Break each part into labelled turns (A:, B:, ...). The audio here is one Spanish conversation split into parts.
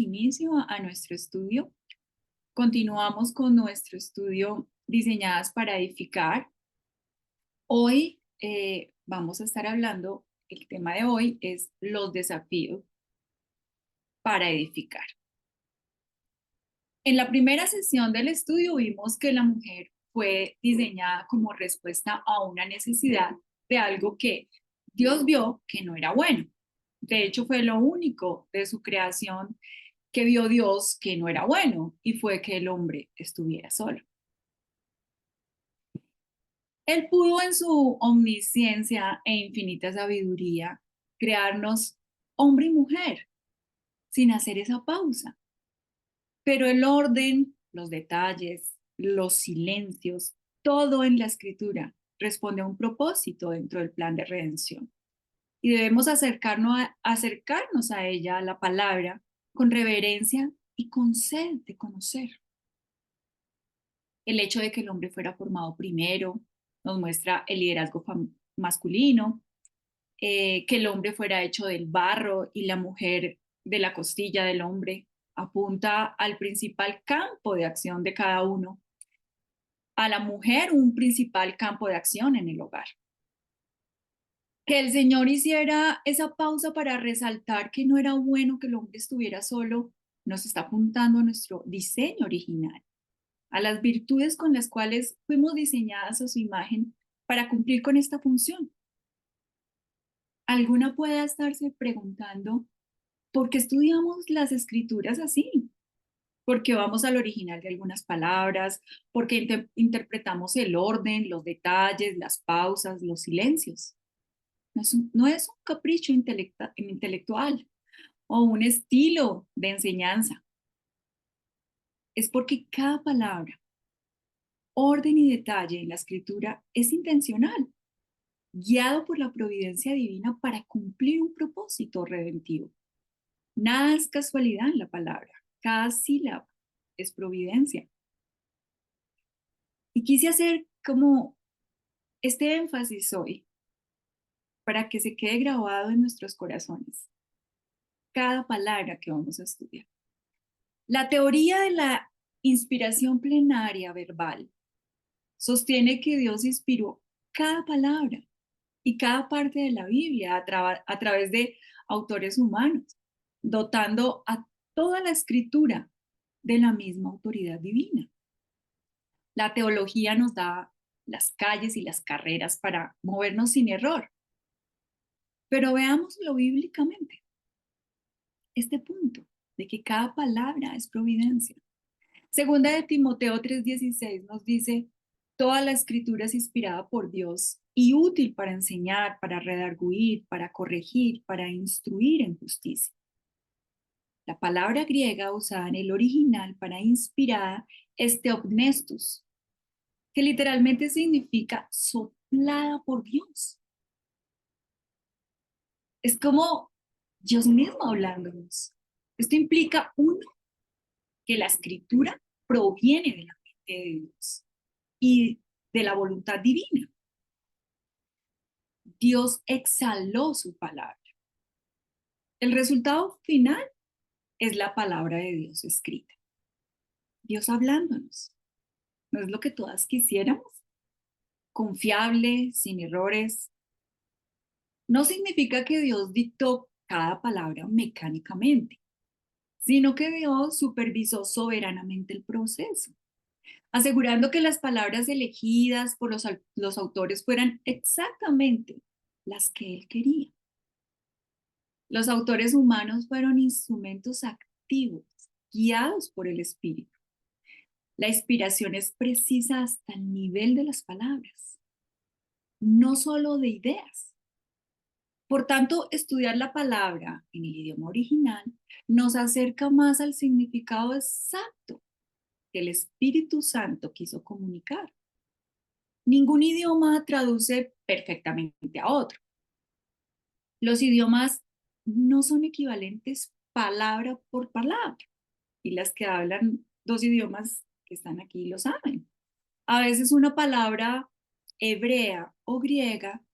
A: inicio a nuestro estudio. Continuamos con nuestro estudio Diseñadas para Edificar. Hoy vamos a estar hablando, el tema de hoy es los desafíos para edificar. En la primera sesión del estudio vimos que la mujer fue diseñada como respuesta a una necesidad de algo que Dios vio que no era bueno. De hecho, fue lo único de su creación que vio Dios que no era bueno, y fue que el hombre estuviera solo. Él pudo en su omnisciencia e infinita sabiduría crearnos hombre y mujer sin hacer esa pausa. Pero el orden, los detalles, los silencios, todo en la escritura responde a un propósito dentro del plan de redención. Y debemos acercarnos a ella, a la palabra, con reverencia y con sed de conocer. El hecho de que el hombre fuera formado primero nos muestra el liderazgo masculino, que el hombre fuera hecho del barro y la mujer de la costilla del hombre, apunta al principal campo de acción de cada uno, a la mujer un principal campo de acción en el hogar. Que el Señor hiciera esa pausa para resaltar que no era bueno que el hombre estuviera solo, nos está apuntando a nuestro diseño original, a las virtudes con las cuales fuimos diseñadas a su imagen para cumplir con esta función. Alguna puede estarse preguntando, ¿por qué estudiamos las escrituras así? ¿Por qué vamos al original de algunas palabras? ¿Por qué interpretamos el orden, los detalles, las pausas, los silencios? No es un capricho intelectual o un estilo de enseñanza. Es porque cada palabra, orden y detalle en la escritura es intencional, guiado por la providencia divina para cumplir un propósito redentivo. Nada es casualidad en la palabra, cada sílaba es providencia. Y quise hacer como este énfasis hoy para que se quede grabado en nuestros corazones cada palabra que vamos a estudiar. La teoría de la inspiración plenaria verbal sostiene que Dios inspiró cada palabra y cada parte de la Biblia a través de autores humanos, dotando a toda la escritura de la misma autoridad divina. La teología nos da las calles y las carreras para movernos sin error, pero veámoslo bíblicamente. Este punto de que cada palabra es providencia. Segunda de Timoteo 3:16 nos dice, toda la escritura es inspirada por Dios y útil para enseñar, para redarguir, para corregir, para instruir en justicia. La palabra griega usada en el original para inspirada es theopnestos, que literalmente significa soplada por Dios. Es como Dios mismo hablándonos. Esto implica, uno, que la escritura proviene de la mente de Dios y de la voluntad divina. Dios exhaló su palabra. El resultado final es la palabra de Dios escrita. Dios hablándonos. ¿No es lo que todas quisiéramos? Confiable, sin errores. No significa que Dios dictó cada palabra mecánicamente, sino que Dios supervisó soberanamente el proceso, asegurando que las palabras elegidas por los autores fueran exactamente las que Él quería. Los autores humanos fueron instrumentos activos, guiados por el Espíritu. La inspiración es precisa hasta el nivel de las palabras, no solo de ideas. Por tanto, estudiar la palabra en el idioma original nos acerca más al significado exacto que el Espíritu Santo quiso comunicar. Ningún idioma traduce perfectamente a otro. Los idiomas no son equivalentes palabra por palabra, y las que hablan dos idiomas que están aquí lo saben. A veces una palabra hebrea o griega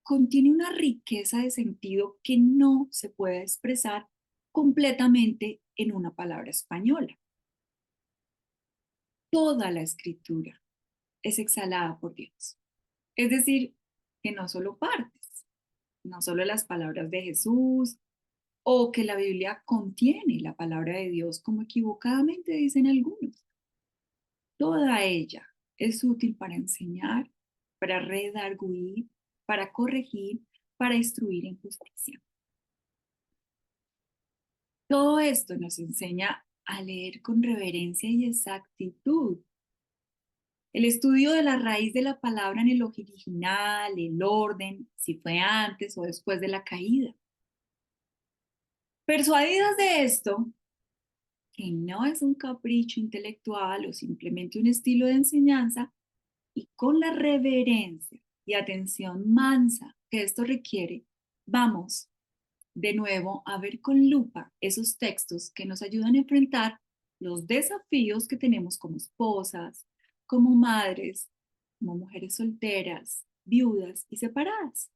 A: contiene una riqueza de sentido que no se puede expresar completamente en una palabra española. Toda la escritura es exhalada por Dios. Es decir, que no solo partes, no solo las palabras de Jesús, o que la Biblia contiene la palabra de Dios, como equivocadamente dicen algunos. Toda ella es útil para enseñar, para redarguir, para corregir, para instruir en justicia. Todo esto nos enseña a leer con reverencia y exactitud. El estudio de la raíz de la palabra en el original, el orden, si fue antes o después de la caída. Persuadidas de esto, que no es un capricho intelectual o simplemente un estilo de enseñanza, y con la reverencia y atención mansa que esto requiere, vamos de nuevo a ver con lupa esos textos que nos ayudan a enfrentar los desafíos que tenemos como esposas, como madres, como mujeres solteras, viudas y separadas,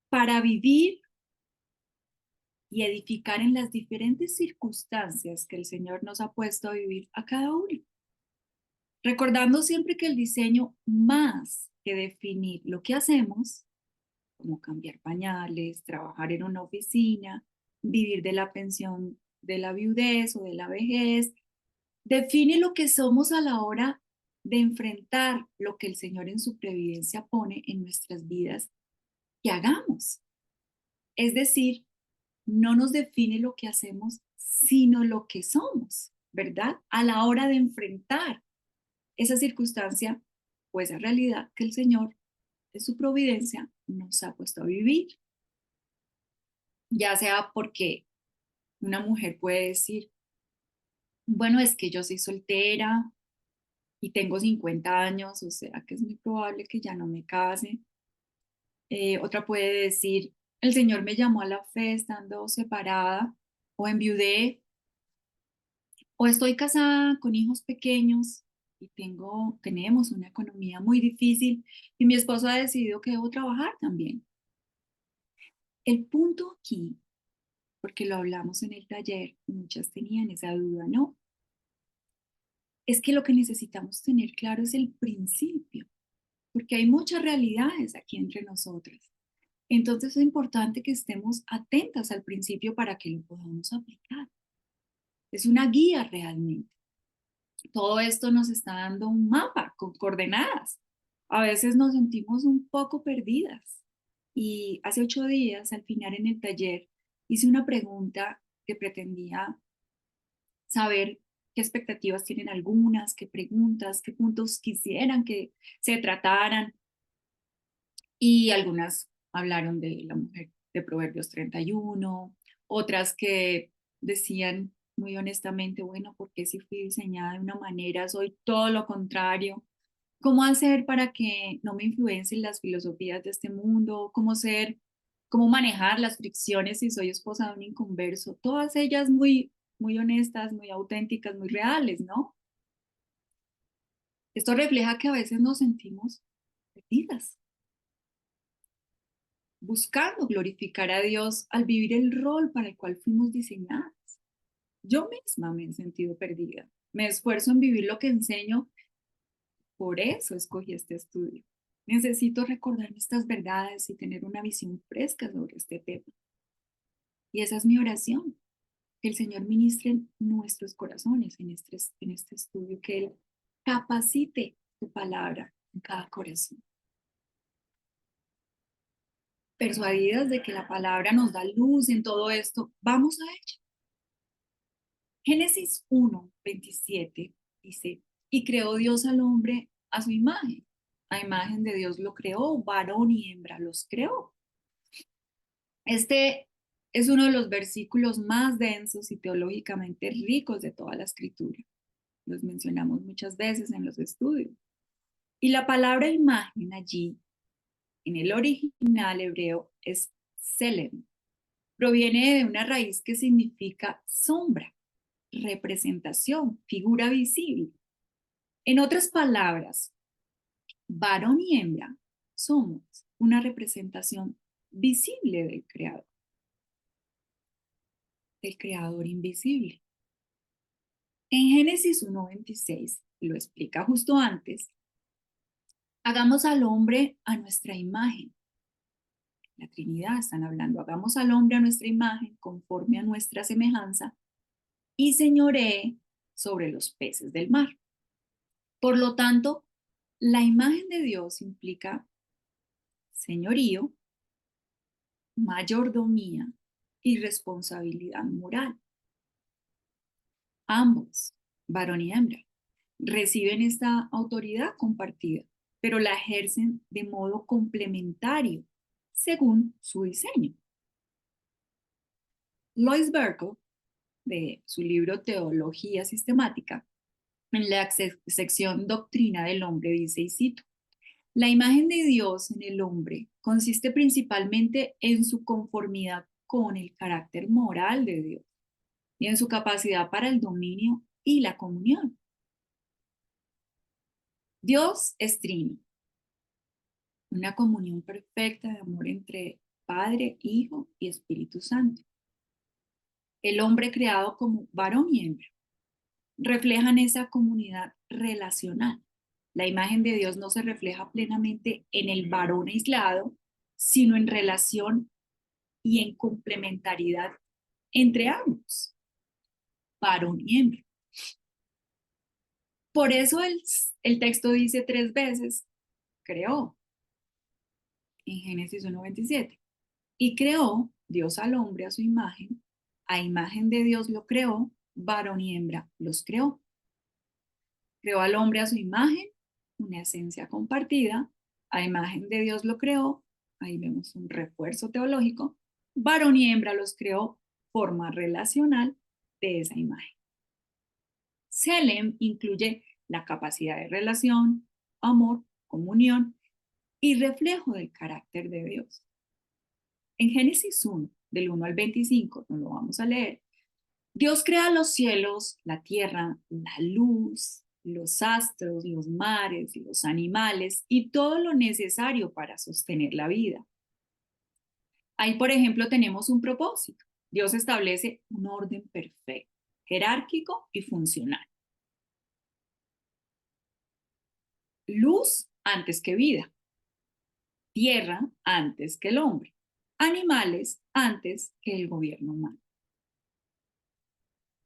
A: para vivir y edificar en las diferentes circunstancias que el Señor nos ha puesto a vivir a cada uno. Recordando siempre que el diseño, más que definir lo que hacemos, como cambiar pañales, trabajar en una oficina, vivir de la pensión de la viudez o de la vejez, define lo que somos a la hora de enfrentar lo que el Señor en su previdencia pone en nuestras vidas que hagamos. Es decir, no nos define lo que hacemos, sino lo que somos, ¿verdad? A la hora de enfrentar esa circunstancia o esa realidad que el Señor de su providencia nos ha puesto a vivir. Ya sea porque una mujer puede decir, bueno, es que yo soy soltera y tengo 50 años, o sea que es muy probable que ya no me case. Otra puede decir, el Señor me llamó a la fe estando separada o enviudé, o estoy casada con hijos pequeños y tenemos una economía muy difícil y mi esposo ha decidido que debo trabajar también. El punto aquí, porque lo hablamos en el taller, y muchas tenían esa duda, ¿no? Es que lo que necesitamos tener claro es el principio, porque hay muchas realidades aquí entre nosotras. Entonces es importante que estemos atentas al principio para que lo podamos aplicar. Es una guía realmente. Todo esto nos está dando un mapa con coordenadas. A veces nos sentimos un poco perdidas. Y hace 8 días, al final en el taller, hice una pregunta que pretendía saber qué expectativas tienen algunas, qué preguntas, qué puntos quisieran que se trataran. Y algunas hablaron de la mujer de Proverbios 31, otras que decían muy honestamente, bueno, porque si fui diseñada de una manera, soy todo lo contrario. ¿Cómo hacer para que no me influencien las filosofías de este mundo? ¿Cómo manejar las fricciones si soy esposa de un inconverso? Todas ellas muy honestas, muy auténticas, muy reales, ¿no? Esto refleja que a veces nos sentimos perdidas, buscando glorificar a Dios al vivir el rol para el cual fuimos diseñadas. Yo misma me he sentido perdida. Me esfuerzo en vivir lo que enseño, por eso escogí este estudio. Necesito recordarme estas verdades y tener una visión fresca sobre este tema. Y esa es mi oración, que el Señor ministre en nuestros corazones en este estudio, que Él capacite su palabra en cada corazón. Persuadidas de que la palabra nos da luz en todo esto, vamos a ello. Génesis 1:27 dice, y creó Dios al hombre a su imagen. A imagen de Dios lo creó, varón y hembra los creó. Este es uno de los versículos más densos y teológicamente ricos de toda la escritura. Los mencionamos muchas veces en los estudios. Y la palabra imagen allí, en el original hebreo, es selem. Proviene de una raíz que significa sombra, representación, figura visible. En otras palabras, varón y hembra somos una representación visible del Creador invisible. En Génesis 1:26 lo explica justo antes. Hagamos al hombre a nuestra imagen. La Trinidad están hablando. Hagamos al hombre a nuestra imagen, conforme a nuestra semejanza, y señoree sobre los peces del mar. Por lo tanto, la imagen de Dios implica señorío, mayordomía y responsabilidad moral. Ambos, varón y hembra, reciben esta autoridad compartida, pero la ejercen de modo complementario según su diseño. Lois Berkov, de su libro Teología Sistemática, en la sección Doctrina del Hombre, dice, y cito: la imagen de Dios en el hombre consiste principalmente en su conformidad con el carácter moral de Dios y en su capacidad para el dominio y la comunión. Dios es trino, una comunión perfecta de amor entre Padre, Hijo y Espíritu Santo. El hombre creado como varón y hembra reflejan esa comunidad relacional. La imagen de Dios no se refleja plenamente en el varón aislado, sino en relación y en complementariedad entre ambos, varón y hembra. Por eso el texto dice 3 veces, creó, en Génesis 1:27. Y creó Dios al hombre a su imagen, a imagen de Dios lo creó, varón y hembra los creó. Creó al hombre a su imagen, una esencia compartida, a imagen de Dios lo creó, ahí vemos un refuerzo teológico, varón y hembra los creó, forma relacional de esa imagen. Selem incluye la capacidad de relación, amor, comunión y reflejo del carácter de Dios. En Génesis 1, del 1 al 25, no lo vamos a leer, Dios crea los cielos, la tierra, la luz, los astros, los mares, los animales y todo lo necesario para sostener la vida. Ahí, por ejemplo, tenemos un propósito. Dios establece un orden perfecto, jerárquico y funcional. Luz antes que vida, tierra antes que el hombre, animales antes que el gobierno humano.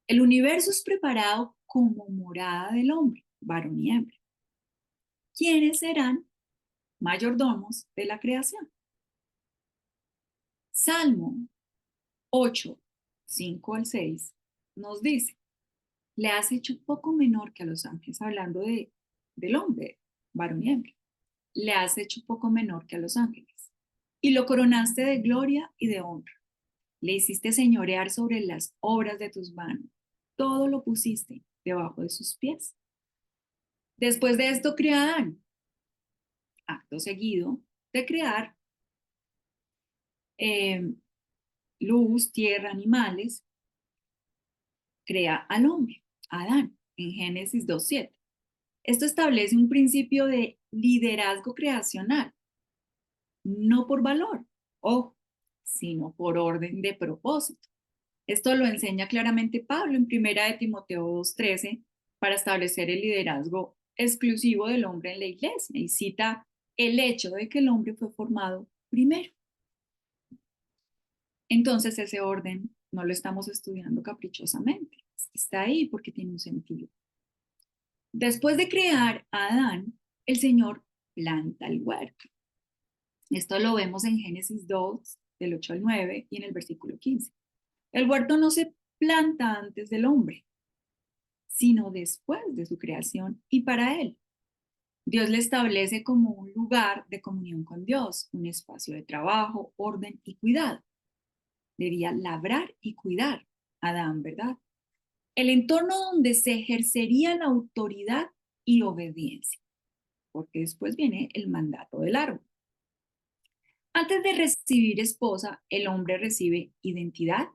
A: El universo es preparado como morada del hombre, varón y hembra. ¿Quiénes serán mayordomos de la creación? Salmo 8, 5 al 6 nos dice: le has hecho poco menor que a los ángeles, hablando del hombre, varón y hembra. Le has hecho poco menor que a los ángeles y lo coronaste de gloria y de honra. Le hiciste señorear sobre las obras de tus manos. Todo lo pusiste debajo de sus pies. Después de esto crea a Adán. Acto seguido de crear luz, tierra, animales, crea al hombre, Adán, en Génesis 2:7. Esto establece un principio de liderazgo creacional, no por valor, sino por orden de propósito. Esto lo enseña claramente Pablo en 1 de Timoteo 2:13 para establecer el liderazgo exclusivo del hombre en la iglesia y cita el hecho de que el hombre fue formado primero. Entonces ese orden no lo estamos estudiando caprichosamente, está ahí porque tiene un sentido. Después de crear a Adán, el Señor planta el huerto. Esto lo vemos en Génesis 2, del 8 al 9 y en el versículo 15. El huerto no se planta antes del hombre, sino después de su creación y para él. Dios le establece como un lugar de comunión con Dios, un espacio de trabajo, orden y cuidado. Debía labrar y cuidar a Adán, ¿verdad? El entorno donde se ejercería la autoridad y obediencia, porque después viene el mandato del árbol. Antes de recibir esposa, el hombre recibe identidad,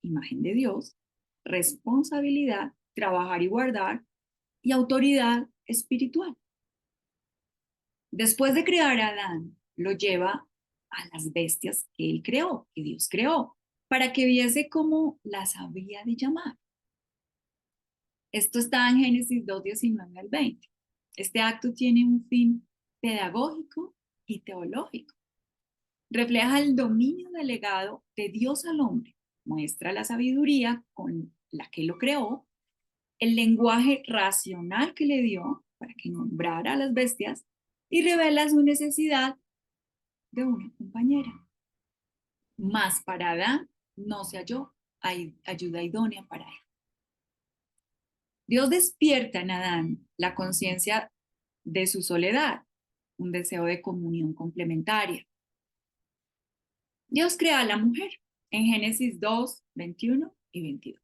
A: imagen de Dios, responsabilidad, trabajar y guardar, y autoridad espiritual. Después de crear a Adán, lo lleva a las bestias que él creó, que Dios creó, para que viese cómo las habría de llamar. Esto está en Génesis 2:19 al 20. Este acto tiene un fin pedagógico y teológico. Refleja el dominio delegado de Dios al hombre, muestra la sabiduría con la que lo creó, el lenguaje racional que le dio para que nombrara a las bestias y revela su necesidad de una compañera. Mas para Adán no se halló ayuda idónea para él. Dios despierta en Adán la conciencia de su soledad, un deseo de comunión complementaria. Dios crea a la mujer en Génesis 2:21 y 22.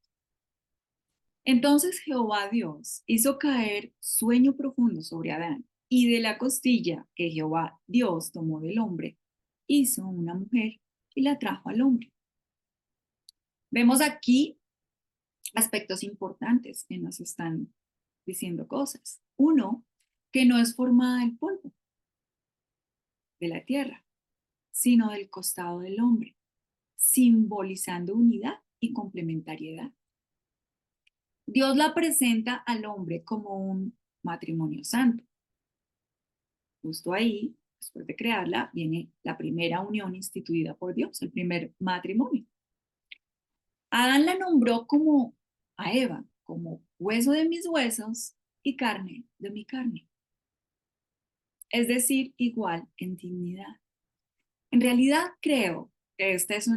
A: Entonces Jehová Dios hizo caer sueño profundo sobre Adán, y de la costilla que Jehová Dios tomó del hombre, hizo una mujer y la trajo al hombre. Vemos aquí aspectos importantes que nos están diciendo cosas. Uno, que no es formada del polvo de la tierra, sino del costado del hombre, simbolizando unidad y complementariedad. Dios la presenta al hombre como un matrimonio santo. Justo ahí, después de crearla, viene la primera unión instituida por Dios, el primer matrimonio. Adán la nombró como a Eva, como hueso de mis huesos y carne de mi carne. Es decir, igual en dignidad. En realidad creo que esta es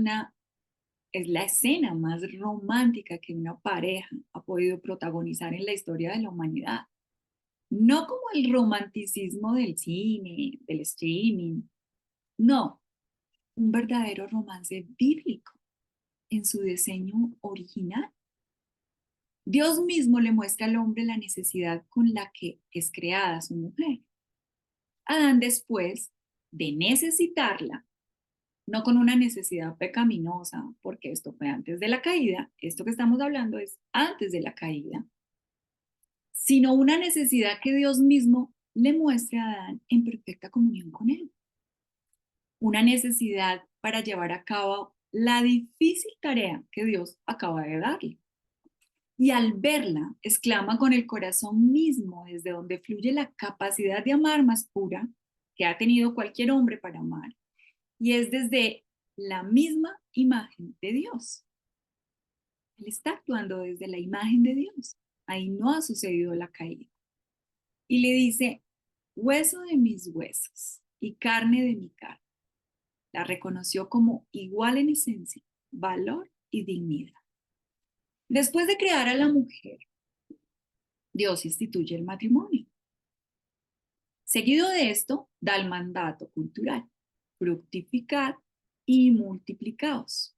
A: la escena más romántica que una pareja ha podido protagonizar en la historia de la humanidad. No como el romanticismo del cine, del streaming. No, un verdadero romance bíblico en su diseño original. Dios mismo le muestra al hombre la necesidad con la que es creada su mujer. Adán, después de necesitarla, no con una necesidad pecaminosa, porque esto fue antes de la caída, esto que estamos hablando es antes de la caída, sino una necesidad que Dios mismo le muestra a Adán en perfecta comunión con él. Una necesidad para llevar a cabo la difícil tarea que Dios acaba de darle. Y al verla, exclama con el corazón mismo, desde donde fluye la capacidad de amar más pura que ha tenido cualquier hombre para amar, y es desde la misma imagen de Dios. Él está actuando desde la imagen de Dios. Ahí no ha sucedido la caída. Y le dice, hueso de mis huesos y carne de mi carne. La reconoció como igual en esencia, valor y dignidad. Después de crear a la mujer, Dios instituye el matrimonio. Seguido de esto, da el mandato cultural: fructificad y multiplicaos.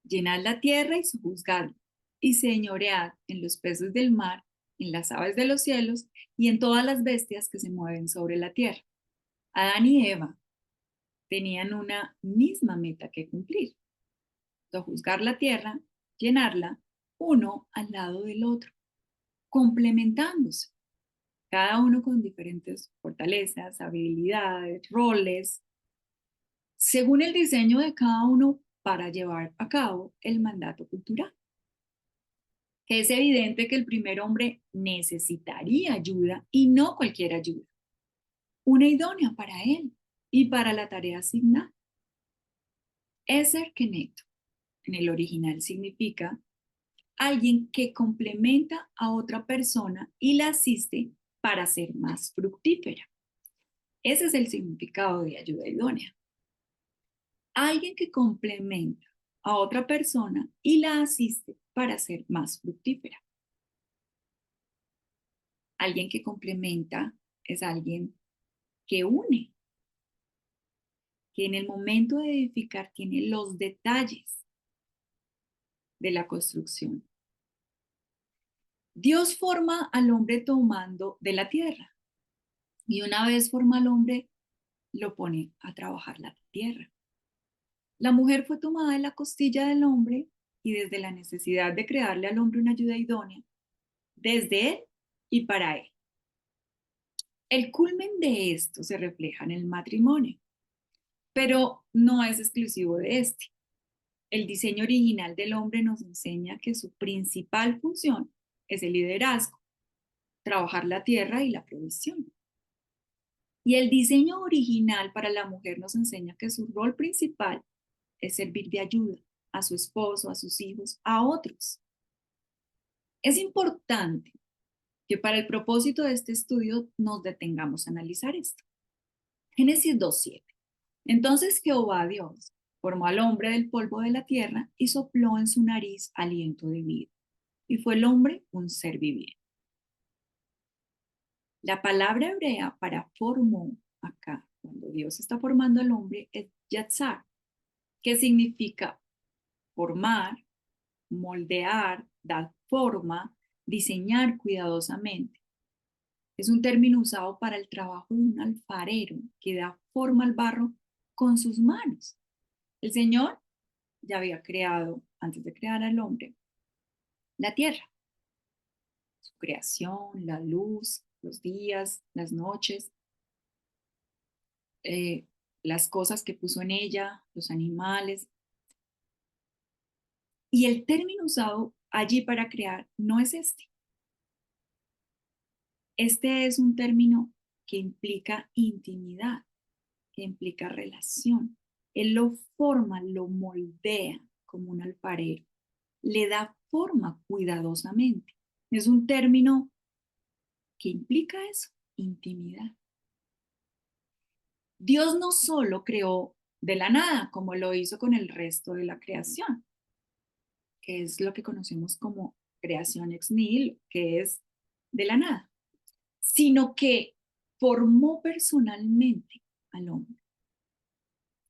A: Llenad la tierra y sojuzgadla, y señoread en los peces del mar, en las aves de los cielos y en todas las bestias que se mueven sobre la tierra. Adán y Eva tenían una misma meta que cumplir: sojuzgar la tierra, llenarla, uno al lado del otro, complementándose, cada uno con diferentes fortalezas, habilidades, roles, según el diseño de cada uno para llevar a cabo el mandato cultural. Que es evidente que el primer hombre necesitaría ayuda y no cualquier ayuda, una idónea para él y para la tarea asignada. Ezer Keneto, en el original, significa alguien que complementa a otra persona y la asiste para ser más fructífera. Ese es el significado de ayuda idónea. Alguien que complementa a otra persona y la asiste para ser más fructífera. Alguien que complementa es alguien que une, que en el momento de edificar tiene los detalles de la construcción. Dios forma al hombre tomando de la tierra, y una vez forma al hombre, lo pone a trabajar la tierra. La mujer fue tomada de la costilla del hombre, y desde la necesidad de crearle al hombre una ayuda idónea, desde él y para él. El culmen de esto se refleja en el matrimonio, pero no es exclusivo de este. El diseño original del hombre nos enseña que su principal función es el liderazgo, trabajar la tierra y la provisión. Y el diseño original para la mujer nos enseña que su rol principal es servir de ayuda a su esposo, a sus hijos, a otros. Es importante que para el propósito de este estudio nos detengamos a analizar esto. Génesis 2:7. Entonces Jehová Dios formó al hombre del polvo de la tierra y sopló en su nariz aliento de vida. Y fue el hombre un ser viviente. La palabra hebrea para formó acá, cuando Dios está formando al hombre, es yatzar, que significa formar, moldear, dar forma, diseñar cuidadosamente. Es un término usado para el trabajo de un alfarero que da forma al barro con sus manos. El Señor ya había creado, antes de crear al hombre, la tierra, su creación, la luz, los días, las noches, eh, las cosas que puso en ella, los animales. Y el término usado allí para crear no es este. Este es un término que implica intimidad, que implica relación. Él lo forma, lo moldea como un alfarero, le da forma cuidadosamente. Es un término que implica eso, intimidad. Dios no solo creó de la nada, como lo hizo con el resto de la creación, que es lo que conocemos como creación ex nihilo, que es de la nada, sino que formó personalmente al hombre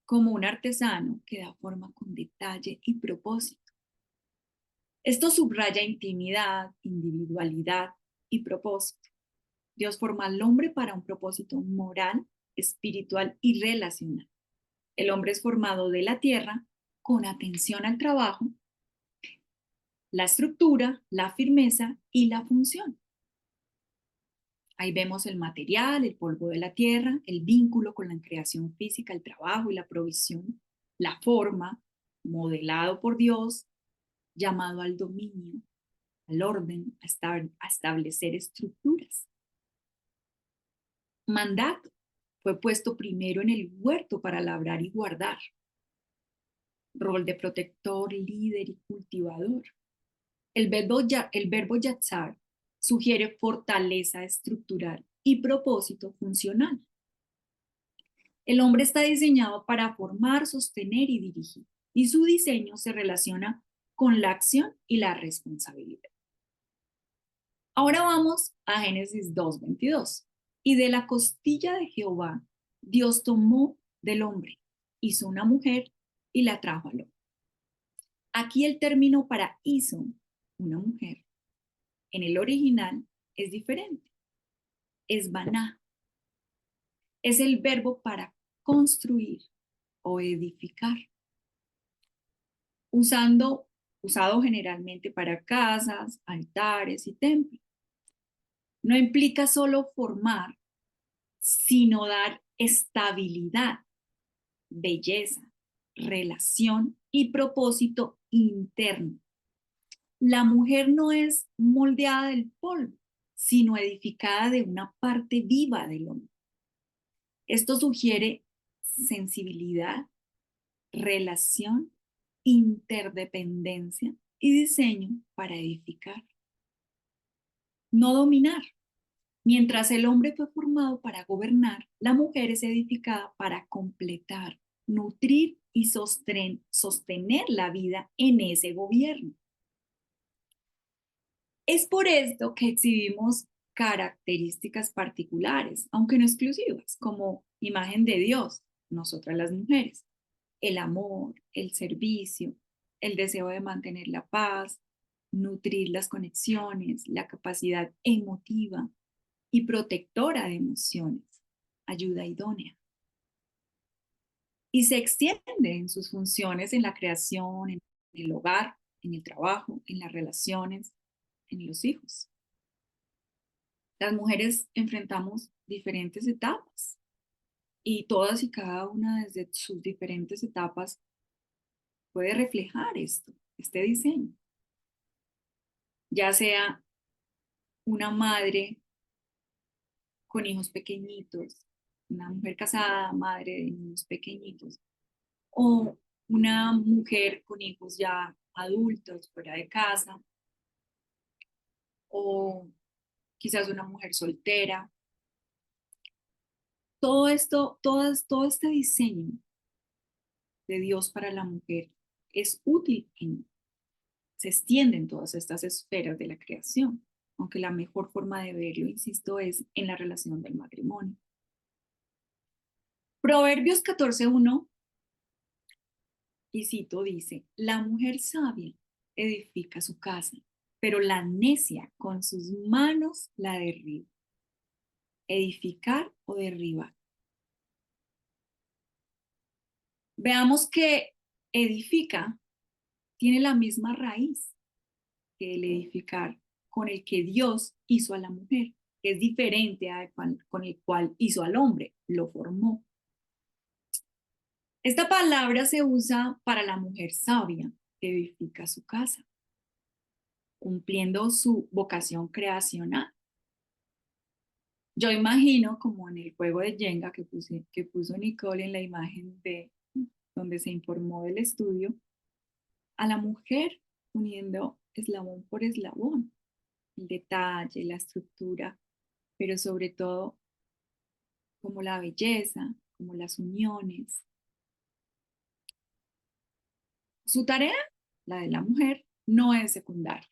A: como un artesano que da forma con detalle y propósito. Esto subraya intimidad, individualidad y propósito. Dios forma al hombre para un propósito moral, espiritual y relacional. El hombre es formado de la tierra con atención al trabajo, la estructura, la firmeza y la función. Ahí vemos el material, el polvo de la tierra, el vínculo con la creación física, el trabajo y la provisión, la forma, modelado por Dios, llamado al dominio, al orden, a establecer estructuras. Mandato fue puesto primero en el huerto para labrar y guardar. Rol de protector, líder y cultivador. El verbo yatzar sugiere fortaleza estructural y propósito funcional. El hombre está diseñado para formar, sostener y dirigir, y su diseño se relaciona con la acción y la responsabilidad. Ahora vamos a Génesis 2:22. Y de la costilla de Jehová, Dios tomó del hombre, hizo una mujer y la trajo al hombre. Aquí el término para hizo, una mujer, en el original es diferente. Es baná. Es el verbo para construir o edificar, usado generalmente para casas, altares y templos. No implica solo formar, sino dar estabilidad, belleza, relación y propósito interno. La mujer no es moldeada del polvo, sino edificada de una parte viva del hombre. Esto sugiere sensibilidad, relación, interdependencia y diseño para edificar. No dominar. Mientras el hombre fue formado para gobernar, la mujer es edificada para completar, nutrir y sostener la vida en ese gobierno. Es por esto que exhibimos características particulares, aunque no exclusivas, como imagen de Dios, nosotras las mujeres, el amor, el servicio, el deseo de mantener la paz, nutrir las conexiones, la capacidad emotiva y protectora de emociones, ayuda idónea. Y se extiende en sus funciones en la creación, en el hogar, en el trabajo, en las relaciones, en los hijos. Las mujeres enfrentamos diferentes etapas y todas y cada una desde sus diferentes etapas puede reflejar esto, este diseño, ya sea una madre con hijos pequeñitos, una mujer casada, madre de niños pequeñitos, o una mujer con hijos ya adultos, fuera de casa, o quizás una mujer soltera. Todo esto, todo este diseño de Dios para la mujer es útil, se extiende en todas estas esferas de la creación, aunque la mejor forma de verlo, insisto, es en la relación del matrimonio. Proverbios 14:1, y cito, dice, la mujer sabia edifica su casa, pero la necia con sus manos la derriba. Edificar o derribar. Veamos que edifica tiene la misma raíz que el edificar con el que Dios hizo a la mujer, que es diferente con el cual hizo al hombre, lo formó. Esta palabra se usa para la mujer sabia que edifica su casa, cumpliendo su vocación creacional. Yo imagino, como en el juego de Jenga que puso Nicole en la imagen de donde se informó del estudio, a la mujer uniendo eslabón por eslabón, el detalle, la estructura, pero sobre todo como la belleza, como las uniones. Su tarea, la de la mujer, no es secundaria,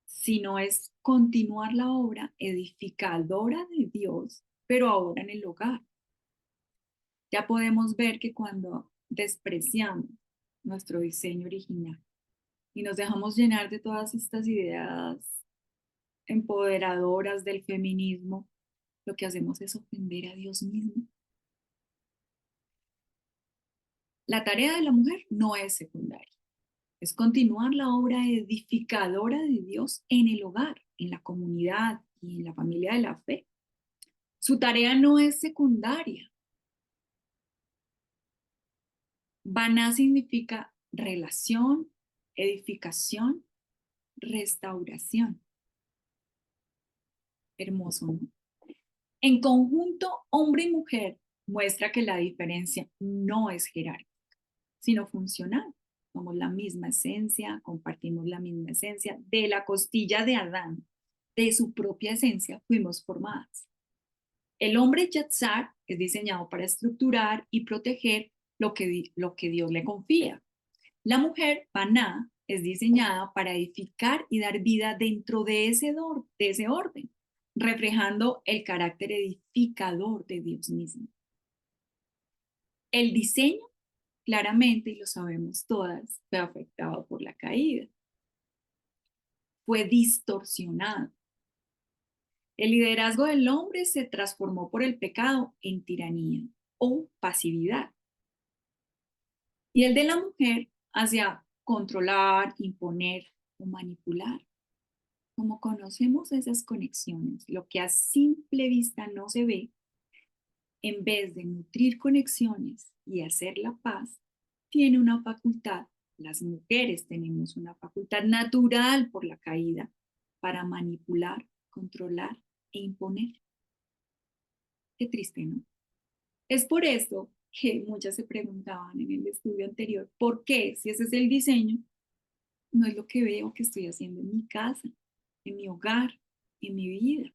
A: sino es continuar la obra edificadora de Dios, pero ahora en el hogar. Ya podemos ver que cuando despreciamos nuestro diseño original y nos dejamos llenar de todas estas ideas empoderadoras del feminismo, lo que hacemos es ofender a Dios mismo. La tarea de la mujer no es secundaria, es continuar la obra edificadora de Dios en el hogar, en la comunidad y en la familia de la fe. Su tarea no es secundaria. Baná significa relación, edificación, restauración. Hermoso, ¿no? En conjunto, hombre y mujer muestra que la diferencia no es jerárquica, sino funcional. Somos la misma esencia, compartimos la misma esencia. De la costilla de Adán, de su propia esencia, fuimos formadas. El hombre Yatzar es diseñado para estructurar y proteger lo que Dios le confía. La mujer Baná es diseñada para edificar y dar vida dentro de ese orden, reflejando el carácter edificador de Dios mismo. El diseño, claramente, y lo sabemos todas, fue afectado por la caída. Fue distorsionado. El liderazgo del hombre se transformó por el pecado en tiranía o pasividad. Y el de la mujer hacia controlar, imponer o manipular. Como conocemos esas conexiones, lo que a simple vista no se ve, en vez de nutrir conexiones y hacer la paz, tiene una facultad, las mujeres tenemos una facultad natural por la caída para manipular, controlar e imponer. Qué triste, ¿no? Es por esto que muchas se preguntaban en el estudio anterior, ¿por qué, si ese es el diseño, no es lo que veo que estoy haciendo en mi casa, en mi hogar, en mi vida?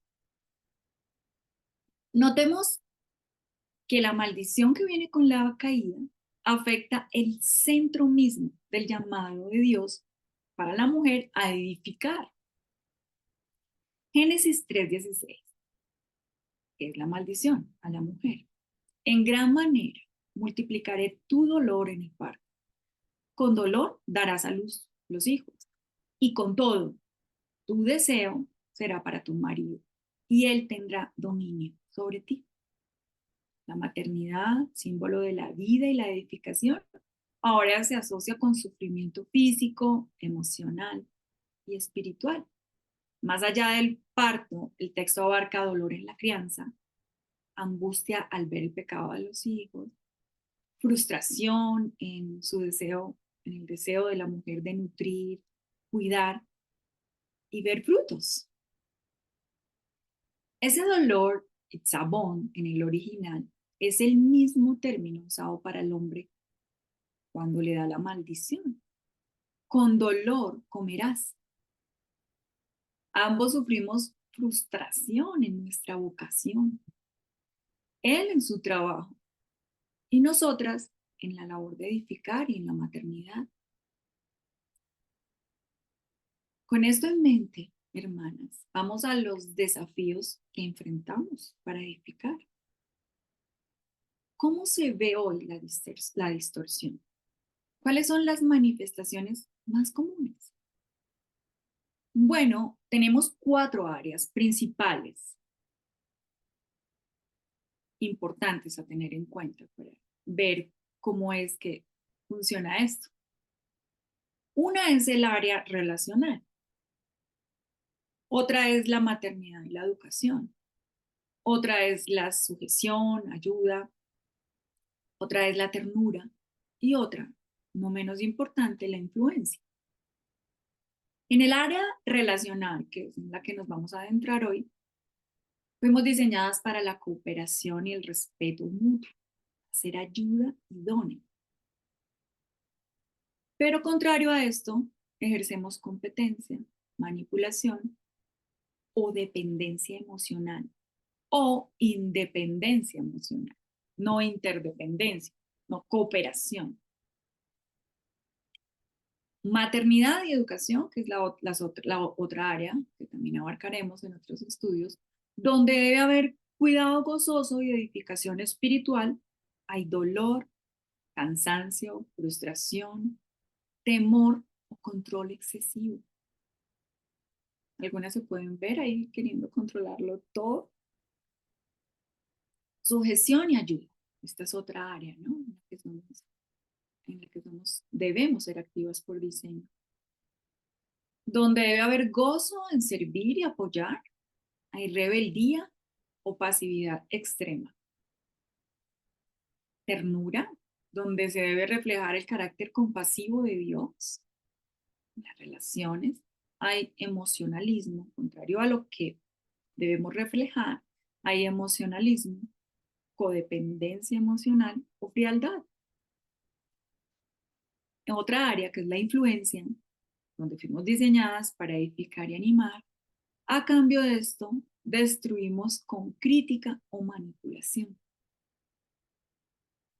A: Notemos que la maldición que viene con la caída afecta el centro mismo del llamado de Dios para la mujer a edificar. Génesis 3:16, que es la maldición a la mujer. En gran manera multiplicaré tu dolor en el parto. Con dolor darás a luz los hijos. Y con todo, tu deseo será para tu marido, y él tendrá dominio sobre ti. La maternidad, símbolo de la vida y la edificación, ahora se asocia con sufrimiento físico, emocional y espiritual. Más allá del parto, el texto abarca dolor en la crianza, angustia al ver el pecado de los hijos, frustración en su deseo, en el deseo de la mujer de nutrir, cuidar y ver frutos. Ese dolor, itzabón, en el original, es el mismo término usado para el hombre cuando le da la maldición. Con dolor comerás. Ambos sufrimos frustración en nuestra vocación. Él en su trabajo y nosotras en la labor de edificar y en la maternidad. Con esto en mente, hermanas, vamos a los desafíos que enfrentamos para edificar. ¿Cómo se ve hoy la distorsión? ¿Cuáles son las manifestaciones más comunes? Bueno, tenemos 4 áreas principales importantes a tener en cuenta para ver cómo es que funciona esto. Una es el área relacional, otra es la maternidad y la educación, otra es la sujeción, ayuda, otra es la ternura y otra, no menos importante, la influencia. En el área relacional, que es en la que nos vamos a adentrar hoy, fuimos diseñadas para la cooperación y el respeto mutuo, hacer ayuda idónea. Pero contrario a esto, ejercemos competencia, manipulación o dependencia emocional o independencia emocional, no interdependencia, no cooperación. Maternidad y educación, que es la otra área que también abarcaremos en otros estudios, donde debe haber cuidado gozoso y edificación espiritual, hay dolor, cansancio, frustración, temor o control excesivo. Algunas se pueden ver ahí queriendo controlarlo todo. Sujeción y ayuda. Esta es otra área, ¿no? En la que debemos ser activas por diseño. Donde debe haber gozo en servir y apoyar, hay rebeldía o pasividad extrema. Ternura, donde se debe reflejar el carácter compasivo de Dios. En las relaciones hay emocionalismo, contrario a lo que debemos reflejar, hay emocionalismo, codependencia emocional o frialdad. En otra área, que es la influencia, donde fuimos diseñadas para edificar y animar, a cambio de esto, destruimos con crítica o manipulación.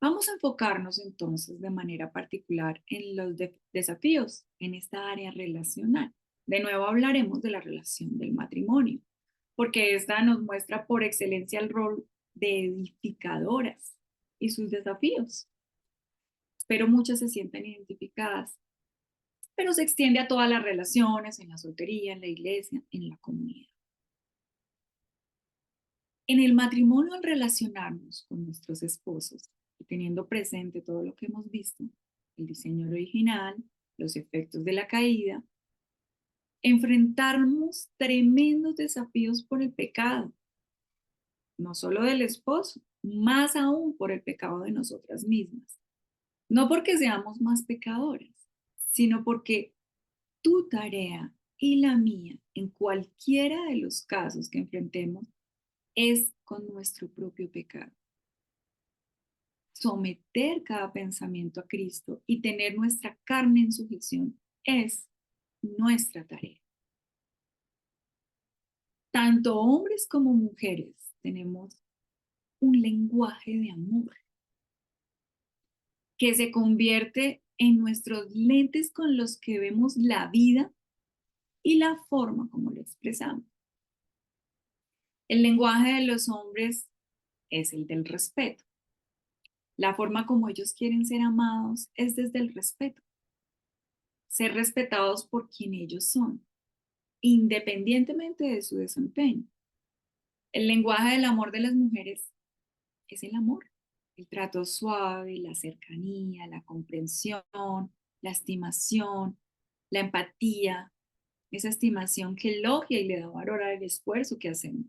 A: Vamos a enfocarnos entonces de manera particular en los desafíos en esta área relacional. De nuevo hablaremos de la relación del matrimonio, porque esta nos muestra por excelencia el rol de edificadoras y sus desafíos. Espero muchas se sientan identificadas, pero se extiende a todas las relaciones, en la soltería, en la iglesia, en la comunidad. En el matrimonio, al relacionarnos con nuestros esposos y teniendo presente todo lo que hemos visto, el diseño original, los efectos de la caída, enfrentamos tremendos desafíos por el pecado, no solo del esposo, más aún por el pecado de nosotras mismas. No porque seamos más pecadoras, sino porque tu tarea y la mía, en cualquiera de los casos que enfrentemos, es con nuestro propio pecado. Someter cada pensamiento a Cristo y tener nuestra carne en sujeción es nuestra tarea. Tanto hombres como mujeres tenemos un lenguaje de amor que se convierte en nuestros lentes con los que vemos la vida y la forma como lo expresamos. El lenguaje de los hombres es el del respeto. La forma como ellos quieren ser amados es desde el respeto. Ser respetados por quien ellos son, independientemente de su desempeño. El lenguaje del amor de las mujeres es el amor, el trato suave, la cercanía, la comprensión, la estimación, la empatía, esa estimación que elogia y le da valor al esfuerzo que hacemos.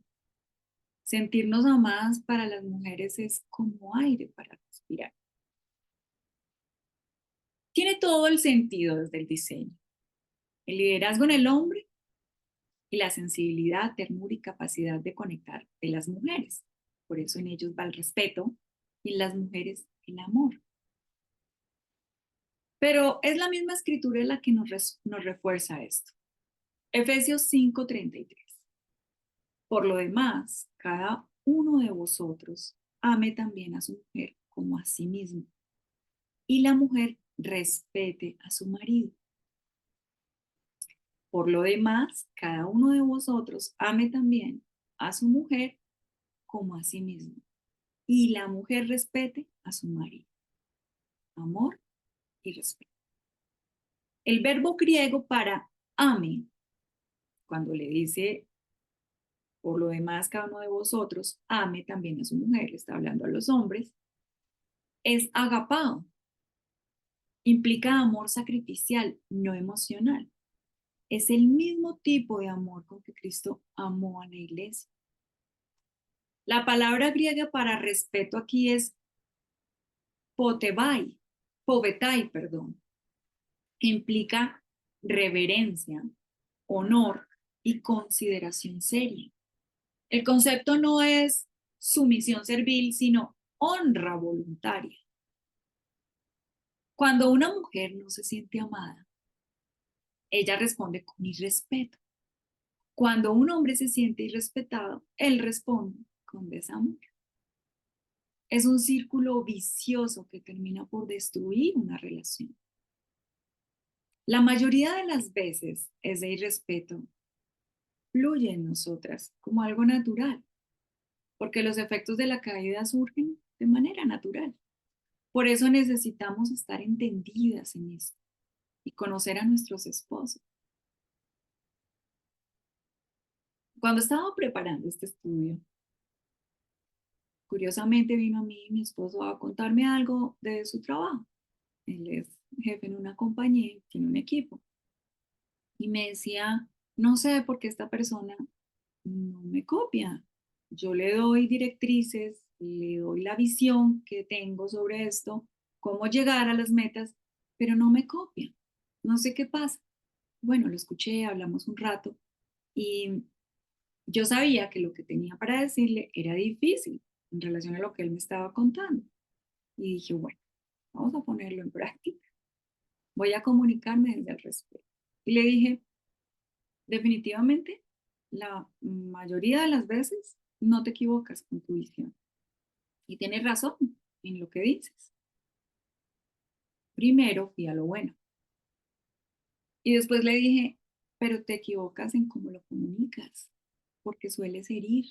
A: Sentirnos amadas para las mujeres es como aire para respirar. Tiene todo el sentido desde el diseño. El liderazgo en el hombre y la sensibilidad, ternura y capacidad de conectar de las mujeres. Por eso en ellos va el respeto y en las mujeres el amor. Pero es la misma escritura la que nos refuerza esto. Efesios 5:33. Por lo demás, cada uno de vosotros ame también a su mujer como a sí mismo, y la mujer respete a su marido. Por lo demás, cada uno de vosotros ame también a su mujer como a sí mismo, y la mujer respete a su marido. Amor y respeto. El verbo griego para ame, cuando le dice por lo demás cada uno de vosotros ame también a su mujer, está hablando a los hombres, es agapao. Implica amor sacrificial, no emocional. Es el mismo tipo de amor con que Cristo amó a la iglesia. La palabra griega para respeto aquí es potebai, povetai, perdón, que implica reverencia, honor y consideración seria. El concepto no es sumisión servil, sino honra voluntaria. Cuando una mujer no se siente amada, ella responde con irrespeto. Cuando un hombre se siente irrespetado, él responde con desamor. Es un círculo vicioso que termina por destruir una relación. La mayoría de las veces ese irrespeto fluye en nosotras como algo natural, porque los efectos de la caída surgen de manera natural. Por eso necesitamos estar entendidas en esto y conocer a nuestros esposos. Cuando estaba preparando este estudio, curiosamente vino a mí mi esposo a contarme algo de su trabajo. Él es jefe en una compañía, tiene un equipo. Y me decía, no sé por qué esta persona no me copia. Yo le doy directrices, le doy la visión que tengo sobre esto, cómo llegar a las metas, pero no me copia. No sé qué pasa. Bueno, lo escuché, hablamos un rato y yo sabía que lo que tenía para decirle era difícil en relación a lo que él me estaba contando. Y dije, bueno, vamos a ponerlo en práctica. Voy a comunicarme desde el respeto. Y le dije, definitivamente, la mayoría de las veces no te equivocas con tu visión. Y tienes razón en lo que dices. Primero fui a lo bueno. Y después le dije, pero te equivocas en cómo lo comunicas, porque sueles herir.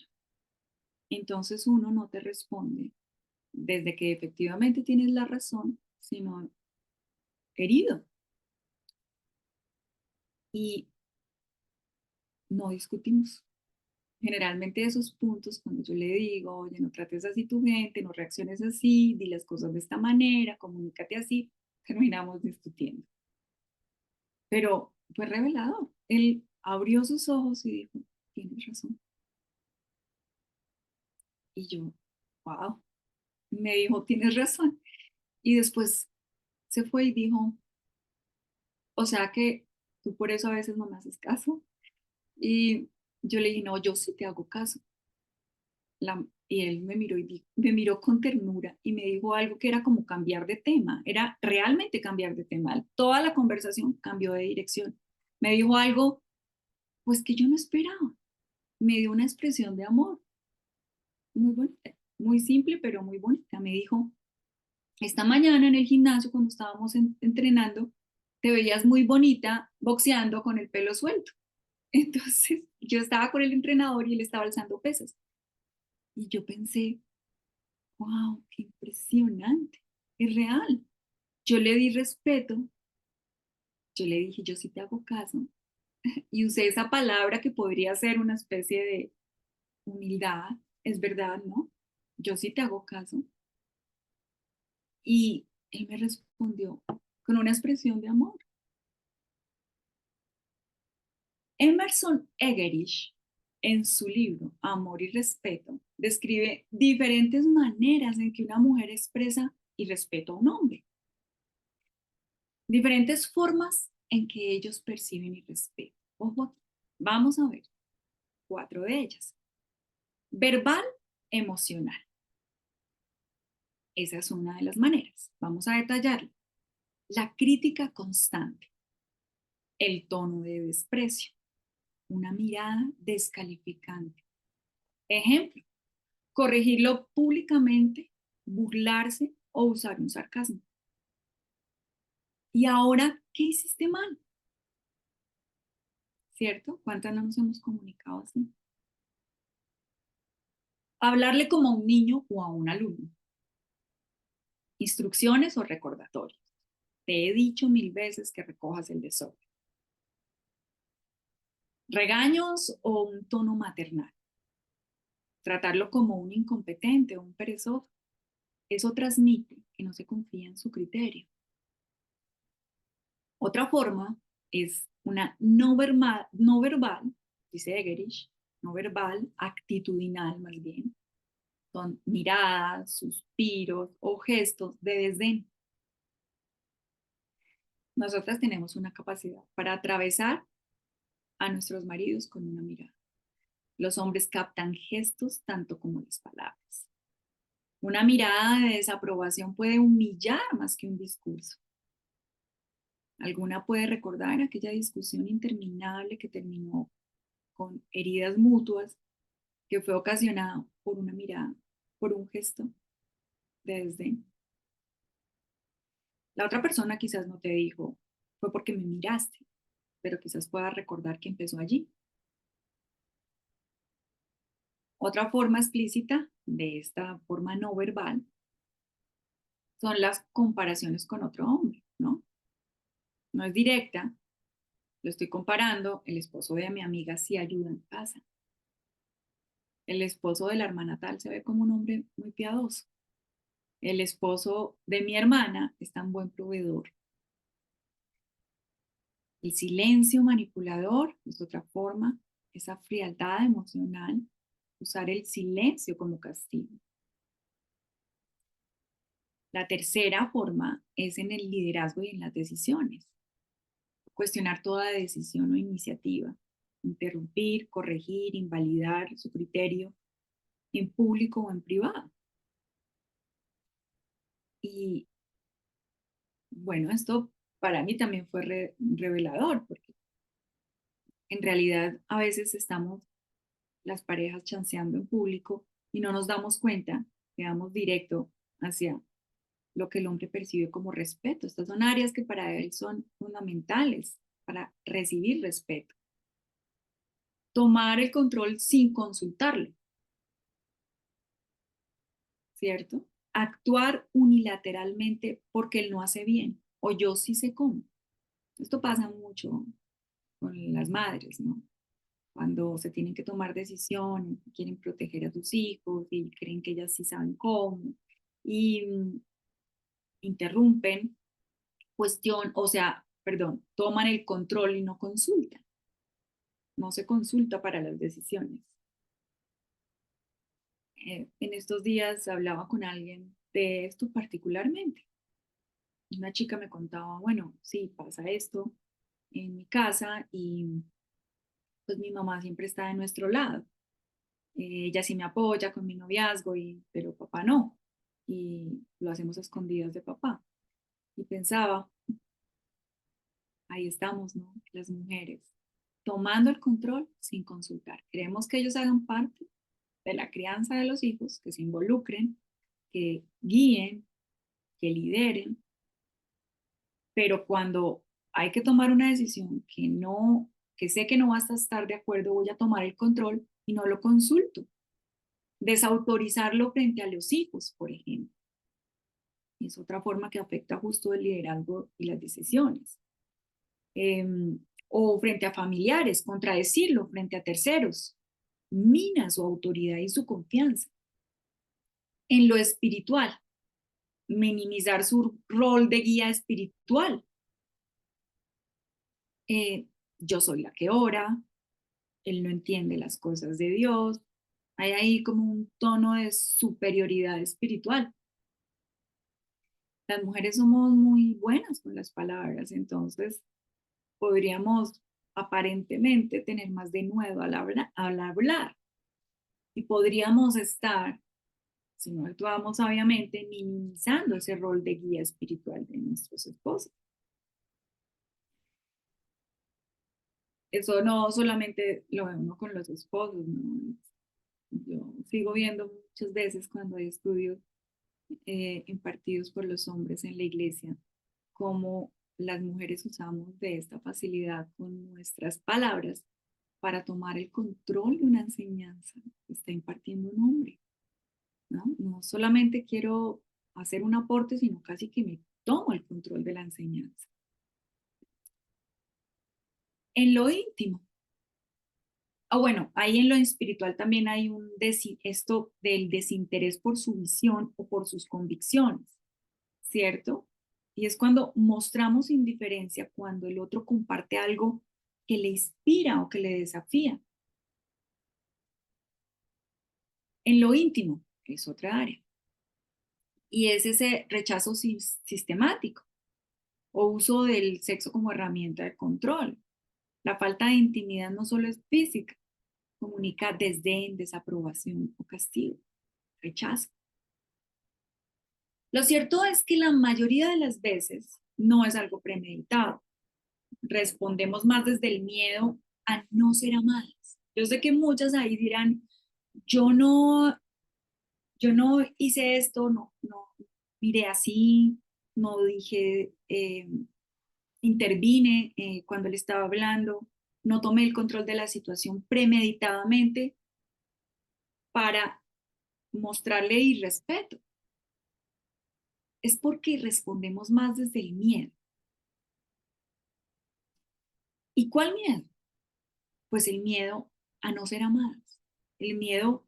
A: Entonces uno no te responde desde que efectivamente tienes la razón, sino herido. Y no discutimos. Generalmente esos puntos, cuando yo le digo, oye, no trates así tu gente, no reacciones así, di las cosas de esta manera, comunícate así, terminamos discutiendo. Pero fue revelador. Él abrió sus ojos y dijo, tienes razón. Y yo, wow, me dijo, tienes razón. Y después se fue y dijo, o sea que tú por eso a veces no me haces caso. Y yo le dije, no, yo sí te hago caso. Y él me miró me miró con ternura y me dijo algo que era como cambiar de tema, era realmente cambiar de tema. Toda la conversación cambió de dirección. Me dijo algo, pues que yo no esperaba. Me dio una expresión de amor muy bonita, muy simple, pero muy bonita. Me dijo, esta mañana en el gimnasio, cuando estábamos entrenando, te veías muy bonita boxeando con el pelo suelto. Entonces, yo estaba con el entrenador y él estaba alzando pesas. Y yo pensé, wow, qué impresionante, es real. Yo le di respeto, yo le dije, yo sí te hago caso, y usé esa palabra que podría ser una especie de humildad, es verdad, ¿no? Yo sí te hago caso. Y él me respondió con una expresión de amor. Emerson Egerich, en su libro Amor y Respeto, describe diferentes maneras en que una mujer expresa y respeto a un hombre. Diferentes formas en que ellos perciben y respetan. Ojo aquí, vamos a ver. 4 de ellas. Verbal, emocional. Esa es una de las maneras. Vamos a detallarlo. La crítica constante, el tono de desprecio, una mirada descalificante. Ejemplo, corregirlo públicamente, burlarse o usar un sarcasmo. ¿Y ahora qué hiciste mal? ¿Cierto? ¿Cuántas no nos hemos comunicado así? Hablarle como a un niño o a un alumno. Instrucciones o recordatorios. Te he dicho 1000 veces que recojas el desorden. Regaños o un tono maternal. Tratarlo como un incompetente o un perezoso. Eso transmite que no se confía en su criterio. Otra forma es una no verbal, dice Egerich, no verbal, actitudinal más bien. Son miradas, suspiros o gestos de desdén. Nosotras tenemos una capacidad para atravesar a nuestros maridos con una mirada. Los hombres captan gestos tanto como las palabras. Una mirada de desaprobación puede humillar más que un discurso. Alguna puede recordar aquella discusión interminable que terminó con heridas mutuas, que fue ocasionada por una mirada, por un gesto de desdén. La otra persona quizás no te dijo, fue porque me miraste, pero quizás pueda recordar que empezó allí. Otra forma explícita de esta forma no verbal son las comparaciones con otro hombre, ¿no? No es directa, lo estoy comparando, el esposo de mi amiga sí ayuda en casa. El esposo de la hermana tal se ve como un hombre muy piadoso. El esposo de mi hermana es tan buen proveedor. El silencio manipulador es otra forma, esa frialdad emocional, usar el silencio como castigo. La tercera forma es en el liderazgo y en las decisiones. Cuestionar toda decisión o iniciativa, interrumpir, corregir, invalidar su criterio en público o en privado. Y bueno, esto para mí también fue revelador, porque en realidad a veces estamos las parejas chanceando en público y no nos damos cuenta, quedamos directo hacia lo que el hombre percibe como respeto. Estas son áreas que para él son fundamentales para recibir respeto. Tomar el control sin consultarlo, ¿cierto? Actuar unilateralmente porque él no hace bien o yo sí sé cómo. Esto pasa mucho con las madres, ¿no? Cuando se tienen que tomar decisiones, quieren proteger a sus hijos y creen que ellas sí saben cómo y interrumpen, perdón, toman el control y no consultan, no se consulta para las decisiones. En estos días hablaba con alguien de esto particularmente. Una chica me contaba, bueno, sí, pasa esto en mi casa y pues mi mamá siempre está de nuestro lado. Ella sí me apoya con mi noviazgo, pero papá no. Y lo hacemos a escondidas de papá. Y pensaba, ahí estamos, ¿no? Las mujeres, tomando el control sin consultar. Queremos que ellos hagan parte de la crianza de los hijos, que se involucren, que guíen, que lideren, pero cuando hay que tomar una decisión que sé que no vas a estar de acuerdo, voy a tomar el control y no lo consulto. Desautorizarlo frente a los hijos, por ejemplo. Es otra forma que afecta justo el liderazgo y las decisiones. Eh, o frente a familiares, contradecirlo frente a terceros. Mina su autoridad y su confianza. En lo espiritual, minimizar su rol de guía espiritual. Yo soy la que ora, él no entiende las cosas de Dios. Hay ahí como un tono de superioridad espiritual. Las mujeres somos muy buenas con las palabras, entonces podríamos aparentemente tener más de nuevo al hablar. Y podríamos estar, si no actuamos sabiamente, minimizando ese rol de guía espiritual de nuestros esposos. Eso no solamente lo ve uno con los esposos, ¿no? Yo sigo viendo muchas veces cuando hay estudios impartidos por los hombres en la iglesia, cómo las mujeres usamos de esta facilidad con nuestras palabras para tomar el control de una enseñanza que está impartiendo un hombre, ¿no? No solamente quiero hacer un aporte, sino casi que me tomo el control de la enseñanza. En lo íntimo, bueno, ahí en lo espiritual también hay esto del desinterés por su visión o por sus convicciones, ¿cierto? Y es cuando mostramos indiferencia, cuando el otro comparte algo que le inspira o que le desafía. En lo íntimo, que es otra área. Y es ese rechazo sistemático o uso del sexo como herramienta de control. La falta de intimidad no solo es física, comunica desdén, desaprobación o castigo, rechazo. Lo cierto es que la mayoría de las veces no es algo premeditado. Respondemos más desde el miedo a no ser amadas. Yo sé que muchas ahí dirán, yo no, yo no hice esto, no miré así, no dije, intervine cuando él estaba hablando, no tomé el control de la situación premeditadamente para mostrarle irrespeto. Es porque respondemos más desde el miedo. ¿Y cuál miedo? Pues el miedo a no ser amadas, el miedo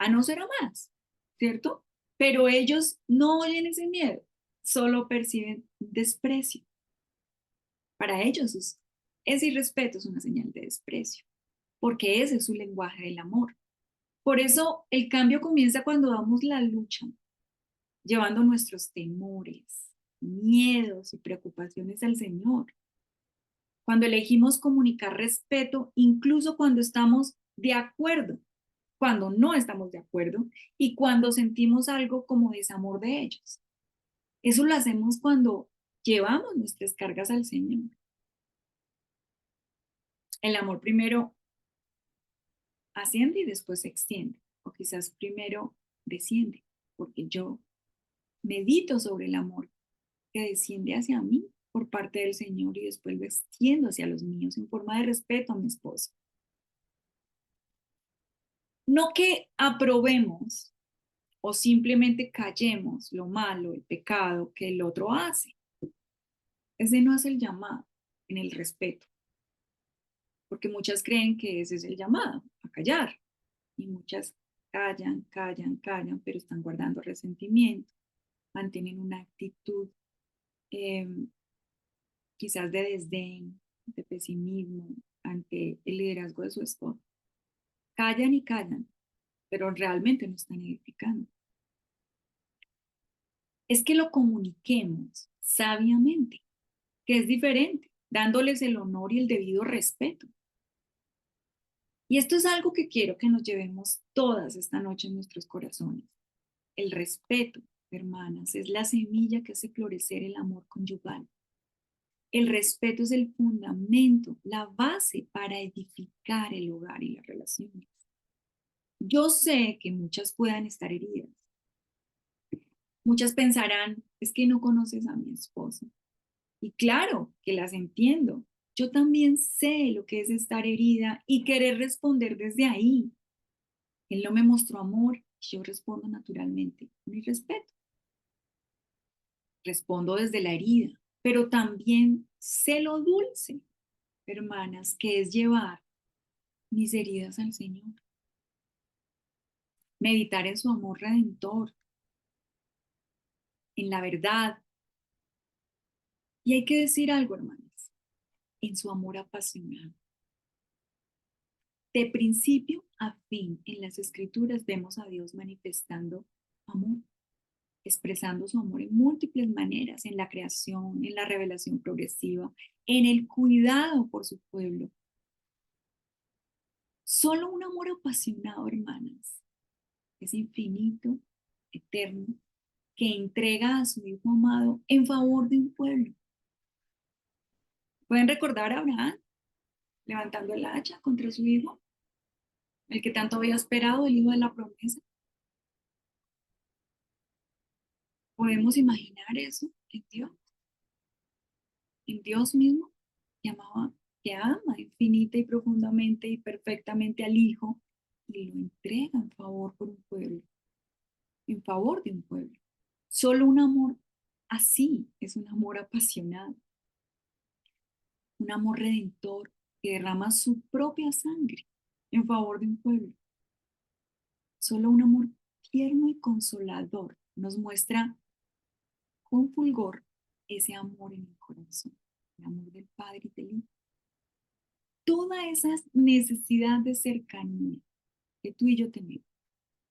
A: a no ser amadas, ¿cierto? Pero ellos no oyen ese miedo, solo perciben desprecio. Para ellos ese irrespeto es una señal de desprecio, porque ese es su lenguaje del amor. Por eso el cambio comienza cuando damos la lucha, llevando nuestros temores, miedos y preocupaciones al Señor. Cuando elegimos comunicar respeto, incluso cuando estamos de acuerdo, cuando no estamos de acuerdo y cuando sentimos algo como desamor de ellos. Eso lo hacemos cuando llevamos nuestras cargas al Señor. El amor primero asciende y después se extiende, o quizás primero desciende, porque yo medito sobre el amor que desciende hacia mí por parte del Señor y después lo extiendo hacia los míos en forma de respeto a mi esposo. No que aprobemos o simplemente callemos lo malo, el pecado que el otro hace. Ese no es el llamado en el respeto, porque muchas creen que ese es el llamado, a callar, y muchas callan, callan, callan, pero están guardando resentimiento, mantienen una actitud eh, quizás de desdén, de pesimismo ante el liderazgo de su esposo. Callan y callan, pero realmente no están edificando. Es que lo comuniquemos sabiamente, que es diferente, dándoles el honor y el debido respeto. Y esto es algo que quiero que nos llevemos todas esta noche en nuestros corazones. El respeto, hermanas, es la semilla que hace florecer el amor conyugal. El respeto es el fundamento, la base para edificar el hogar y las relaciones. Yo sé que muchas puedan estar heridas. Muchas pensarán, es que no conoces a mi esposo. Y claro que las entiendo. Yo también sé lo que es estar herida y querer responder desde ahí. Él no me mostró amor, yo respondo naturalmente con mi respeto. Respondo desde la herida, pero también sé lo dulce, hermanas, que es llevar mis heridas al Señor. Meditar en su amor redentor, en la verdad. Y hay que decir algo, hermanas, en su amor apasionado. De principio a fin, en las Escrituras vemos a Dios manifestando amor. expresando su amor en múltiples maneras, en la creación, en la revelación progresiva, en el cuidado por su pueblo. Solo un amor apasionado, hermanas, es infinito, eterno, que entrega a su Hijo amado en favor de un pueblo. ¿Pueden recordar a Abraham levantando el hacha contra su hijo? El que tanto había esperado, el hijo de la promesa. ¿Podemos imaginar eso en Dios? En Dios mismo, que amaba, que ama infinita y profundamente y perfectamente al Hijo y lo entrega en favor por un pueblo, en favor de un pueblo. Solo un amor así es un amor apasionado, un amor redentor que derrama su propia sangre en favor de un pueblo. Solo un amor tierno y consolador nos muestra con fulgor ese amor en el corazón, el amor del Padre y del Hijo. Toda esa necesidad de cercanía que tú y yo tenemos,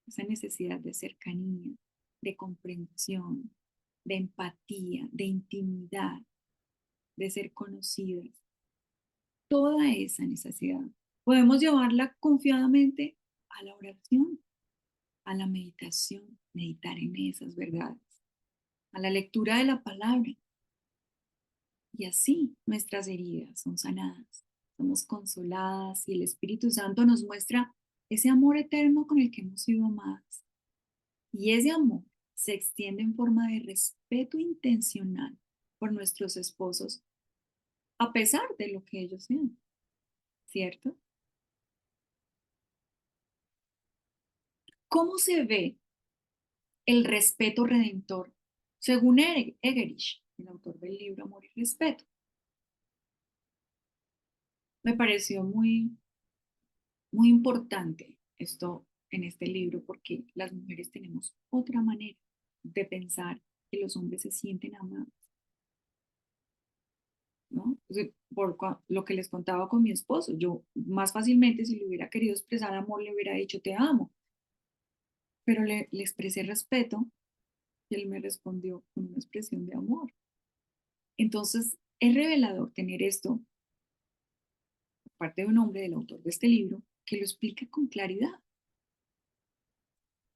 A: esa necesidad de cercanía, de comprensión, de empatía, de intimidad, de ser conocidas, toda esa necesidad podemos llevarla confiadamente a la oración, a la meditación, meditar en esas verdades, a la lectura de la palabra. Y así nuestras heridas son sanadas, somos consoladas y el Espíritu Santo nos muestra ese amor eterno con el que hemos sido amadas. Y ese amor se extiende en forma de respeto intencional por nuestros esposos, a pesar de lo que ellos sean, ¿cierto? ¿Cómo se ve el respeto redentor según Egerich, el autor del libro Amor y Respeto? Me pareció muy importante esto en este libro porque las mujeres tenemos otra manera de pensar que los hombres se sienten amados, ¿no? Entonces, lo que les contaba con mi esposo, yo más fácilmente si le hubiera querido expresar amor le hubiera dicho te amo, pero le expresé respeto y él me respondió con una expresión de amor. Entonces, es revelador tener esto por parte de un hombre, del autor de este libro, que lo explica con claridad.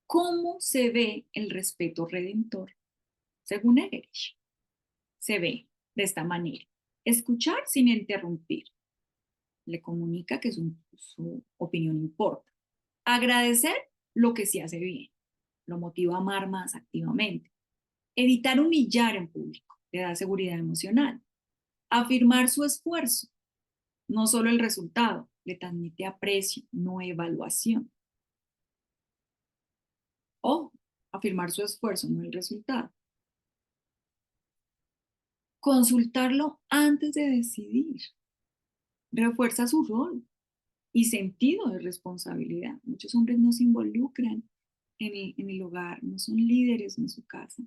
A: ¿Cómo se ve el respeto redentor? Según Egerich, se ve de esta manera. Escuchar sin interrumpir. Le comunica que su opinión importa. Agradecer lo que se hace bien. Lo motiva a amar más activamente. Evitar humillar en público. Le da seguridad emocional. Afirmar su esfuerzo. No solo el resultado. Le transmite aprecio, no evaluación. O afirmar su esfuerzo, no el resultado. Consultarlo antes de decidir. Refuerza su rol y sentido de responsabilidad. Muchos hombres no se involucran en el hogar, no son líderes en su casa,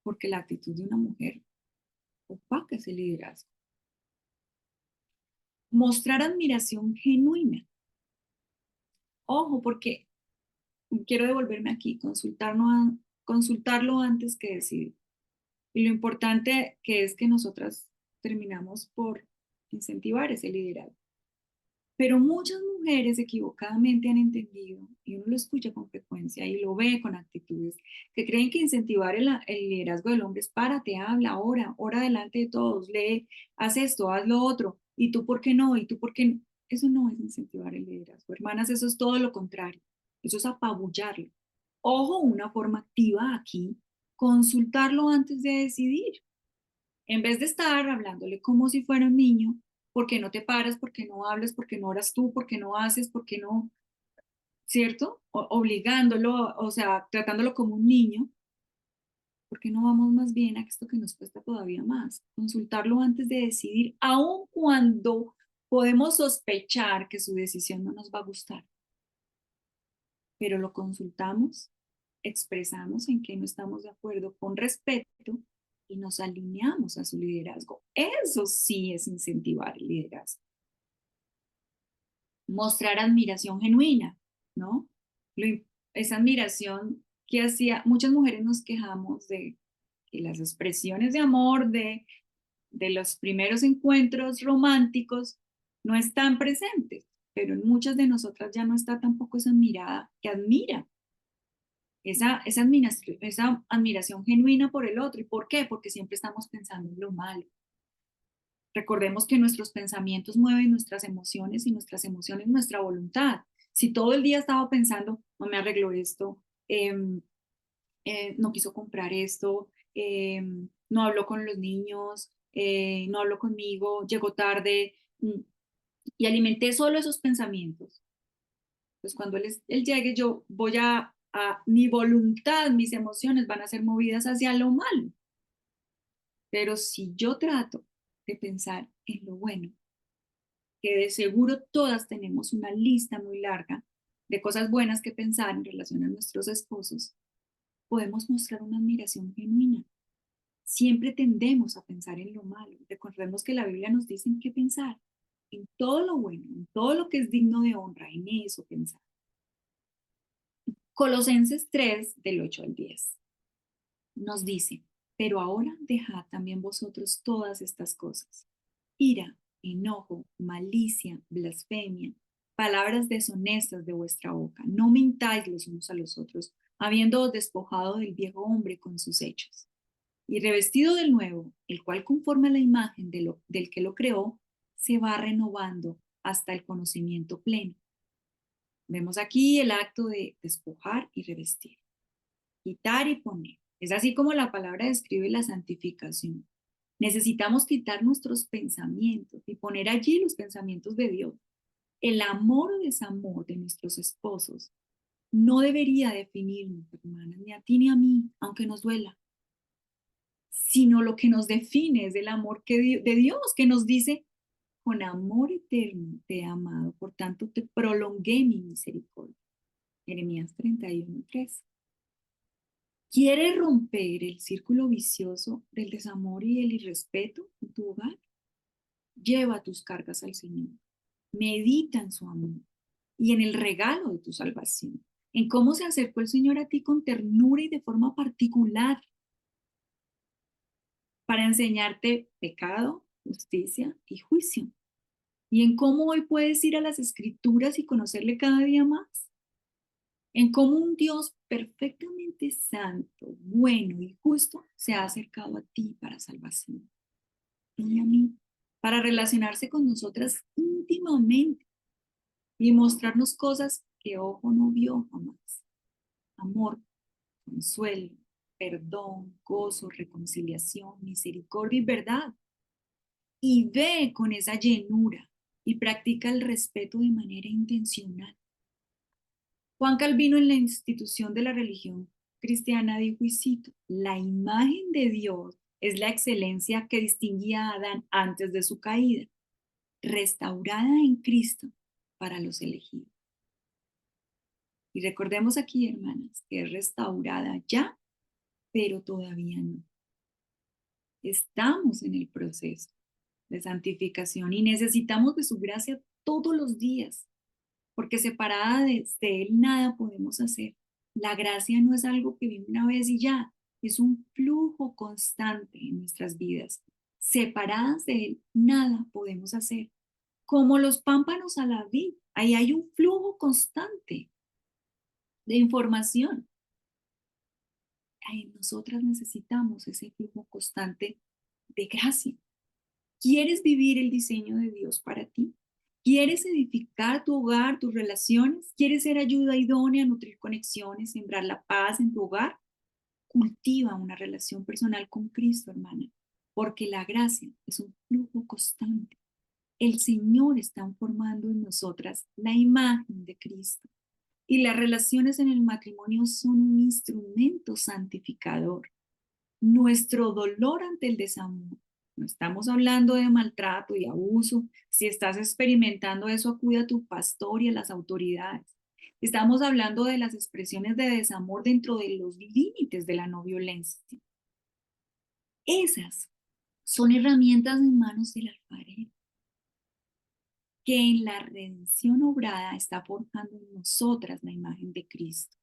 A: porque la actitud de una mujer opaca ese liderazgo. Mostrar admiración genuina. Ojo, porque quiero devolverme aquí, consultarlo antes que decidir. Y lo importante que es que nosotras terminamos por incentivar ese liderazgo. Pero muchas mujeres equivocadamente han entendido, y uno lo escucha con frecuencia y lo ve con actitudes, que creen que incentivar el liderazgo del hombre es párate, habla, ora delante de todos, lee, haz esto, haz lo otro, y tú por qué no, y tú por qué no. Eso no es incentivar el liderazgo, hermanas, eso es todo lo contrario, eso es apabullarlo. Ojo, una forma activa aquí, consultarlo antes de decidir. En vez de estar hablándole como si fuera un niño, ¿por qué no te paras? ¿Por qué no hablas? ¿Por qué no oras tú? ¿Por qué no haces? ¿Por qué no? ¿Cierto? Obligándolo, o sea, tratándolo como un niño. ¿Por qué no vamos más bien a esto que nos cuesta todavía más? Consultarlo antes de decidir, aun cuando podemos sospechar que su decisión no nos va a gustar. Pero lo consultamos, expresamos en qué no estamos de acuerdo con respeto y nos alineamos a su liderazgo. Eso sí es incentivar el liderazgo. Mostrar admiración genuina, ¿no? esa admiración que hacía, muchas mujeres nos quejamos de que las expresiones de amor de los primeros encuentros románticos no están presentes, pero en muchas de nosotras ya no está tampoco esa mirada que admira, esa admiración genuina por el otro. ¿Y por qué? Porque siempre estamos pensando en lo malo. Recordemos que nuestros pensamientos mueven nuestras emociones y nuestras emociones nuestra voluntad. Si todo el día estaba pensando, no me arregló esto, no quiso comprar esto, no habló con los niños, no habló conmigo, llegó tarde, y alimenté solo esos pensamientos. Pues cuando él llegue, yo voy mi voluntad, mis emociones van a ser movidas hacia lo malo. Pero si yo trato de pensar en lo bueno, que de seguro todas tenemos una lista muy larga de cosas buenas que pensar en relación a nuestros esposos, podemos mostrar una admiración genuina. Siempre tendemos a pensar en lo malo. Recordemos que la Biblia nos dice en qué pensar, en todo lo bueno, en todo lo que es digno de honra, en eso pensar. Colosenses 3, del 8 al 10, nos dice, pero ahora dejad también vosotros todas estas cosas: ira, enojo, malicia, blasfemia, palabras deshonestas de vuestra boca. No mintáis los unos a los otros, habiéndoos despojado del viejo hombre con sus hechos, y revestido del nuevo, el cual conforme a la imagen del que lo creó, se va renovando hasta el conocimiento pleno. Vemos aquí el acto de despojar y revestir, quitar y poner. Es así como la palabra describe la santificación. Necesitamos quitar nuestros pensamientos y poner allí los pensamientos de Dios. El amor o desamor de nuestros esposos no debería definirnos, hermanas, ni a ti ni a mí, aunque nos duela, sino lo que nos define es el amor de Dios, que nos dice, con amor eterno te he amado, por tanto te prolongué mi misericordia. Jeremías 31:3. ¿Quieres romper el círculo vicioso del desamor y el irrespeto en tu hogar? Lleva tus cargas al Señor. Medita en su amor y en el regalo de tu salvación, en cómo se acercó el Señor a ti con ternura y de forma particular para enseñarte pecado, justicia y juicio. Y en cómo hoy puedes ir a las Escrituras y conocerle cada día más. En cómo un Dios perfectamente santo, bueno y justo se ha acercado a ti para salvación y a mí, para relacionarse con nosotras íntimamente y mostrarnos cosas que ojo no vio jamás. Amor, consuelo, perdón, gozo, reconciliación, misericordia y verdad. Y ve con esa llenura y practica el respeto de manera intencional. Juan Calvino, en la institución de la religión cristiana, dijo, y cito, la imagen de Dios es la excelencia que distinguía a Adán antes de su caída, restaurada en Cristo para los elegidos. Y recordemos aquí, hermanas, que es restaurada ya, pero todavía no. Estamos en el proceso de santificación y necesitamos de su gracia todos los días, porque separada de Él nada podemos hacer. La gracia no es algo que viene una vez y ya, es un flujo constante en nuestras vidas. Separadas de Él nada podemos hacer. Como los pámpanos a la vid, ahí hay un flujo constante de información. Ahí nosotras necesitamos ese flujo constante de gracia. ¿Quieres vivir el diseño de Dios para ti? ¿Quieres edificar tu hogar, tus relaciones? ¿Quieres ser ayuda idónea, nutrir conexiones, sembrar la paz en tu hogar? Cultiva una relación personal con Cristo, hermana, porque la gracia es un flujo constante. El Señor está formando en nosotras la imagen de Cristo y las relaciones en el matrimonio son un instrumento santificador. Nuestro dolor ante el desamor. No estamos hablando de maltrato y abuso. Si estás experimentando eso, acude a tu pastor y a las autoridades. Estamos hablando de las expresiones de desamor dentro de los límites de la no violencia. Esas son herramientas en manos del alfarero, que en la redención obrada está forjando en nosotras la imagen de Cristo.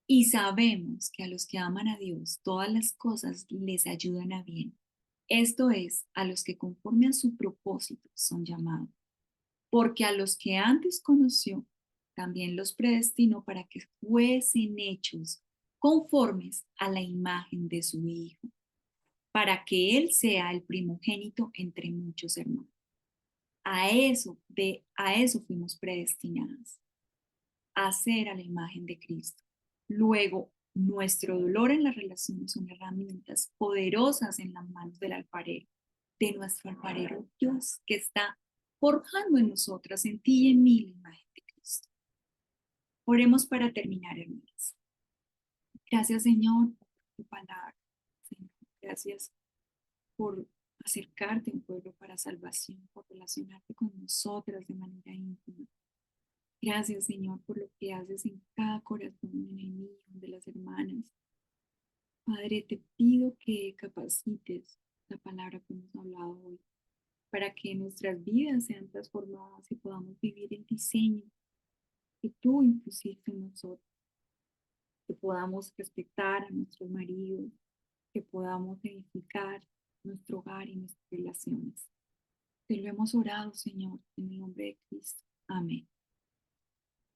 A: Y sabemos que a los que aman a Dios, todas las cosas les ayudan a bien. Esto es, a los que conforme a su propósito son llamados. Porque a los que antes conoció, también los predestinó para que fuesen hechos conformes a la imagen de su Hijo, para que Él sea el primogénito entre muchos hermanos. A eso fuimos predestinados, a ser a la imagen de Cristo. Luego, nuestro dolor en las relaciones son herramientas poderosas en las manos del alfarero, de nuestro alfarero Dios, que está forjando en nosotras, en ti y en mí, la imagen de Cristo. Oremos para terminar, hermanas. Gracias, Señor, por tu palabra. Señor, gracias por acercarte a un pueblo para salvación, por relacionarte con nosotras de manera íntima. Gracias, Señor, por lo que haces en cada corazón, en el mío, de las hermanas. Padre, te pido que capacites la palabra que hemos hablado hoy para que nuestras vidas sean transformadas y podamos vivir el diseño que tú impusiste en nosotros, que podamos respetar a nuestros maridos, que podamos edificar nuestro hogar y nuestras relaciones. Te lo hemos orado, Señor, en el nombre de Cristo. Amén.